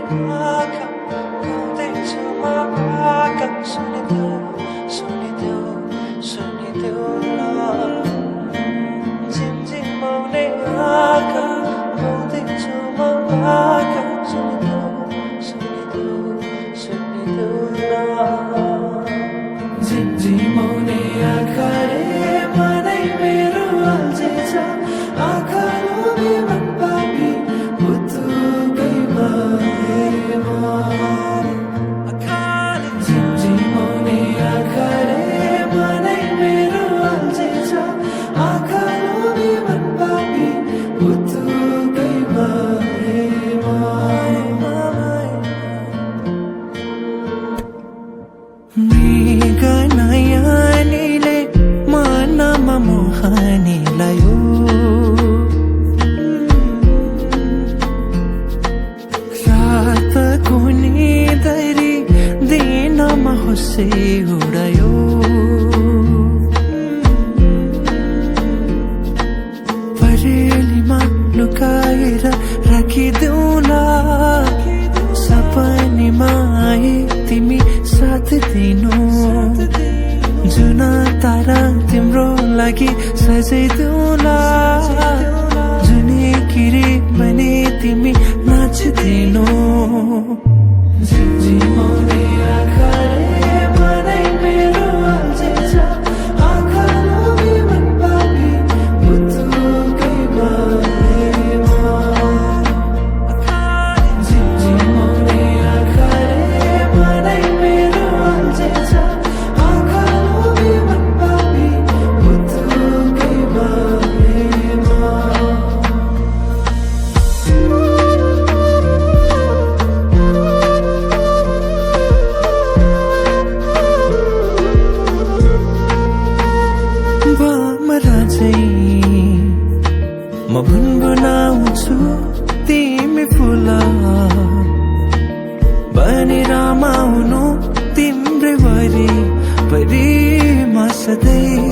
आँखा गाउँदैछु म आँखा सुनिदेऊ सुनिदेऊ सुनिदेऊ न झिमझिमाउने आँखा गाउँदैछु म आँखा सुनिदेऊ सुनिदेऊ सुनिदेऊ न झिमझिमाउने आँखाले मनै मेरो अल्झेछ आँखा लोभी मन पापी पुतुकै भएमा झिमझिमाउने आँखाले मनै मेरो अल्झेछ आँखा लोभी मन पापी पुतुकै भएमा मृगनयनीले मनमा मोहनी लायो रातको निदरी दिनमा होसे उडायो परेलीमा लुकाएर राखिदेऊला सपनीमा आए तिमी साथ दिनु जुन तारा तिम्रो लागि सजाइदेऊला जुनै किरी भने तिमी नाचिदिनु झिमझिमाउने आँखाले मनै मेरो अल्झेछ आँखा लोभी मन पापी पुतुकै भएमा झिमझिमाउने आँखाले मनै मेरो अल्झेछ आँखा लोभी मन पापी पुतुकै भएमा भमरा चाहिँ म भुनभुनाउँछु तिमी फुल बनी रमाउनु तिम्रै वरिपरिमा सधैँ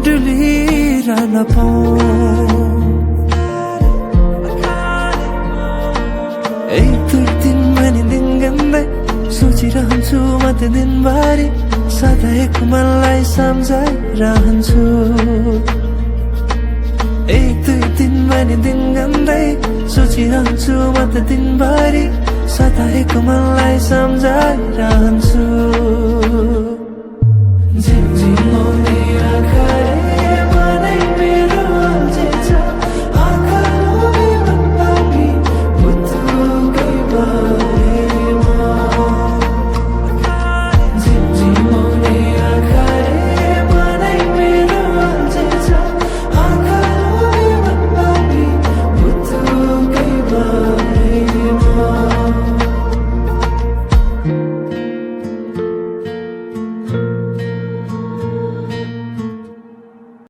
डुलिरहन पाऊँ एक दुई दिन भने दिन गन्दै सोचिरहन्छु म त दिनभरि सधैँको मनलाई सम्झाइरहन्छु एक दुई दिन भने दिन गन्दै सोचिरहन्छु म त दिनभरि सधैँको मनलाई सम्झाइरहन्छु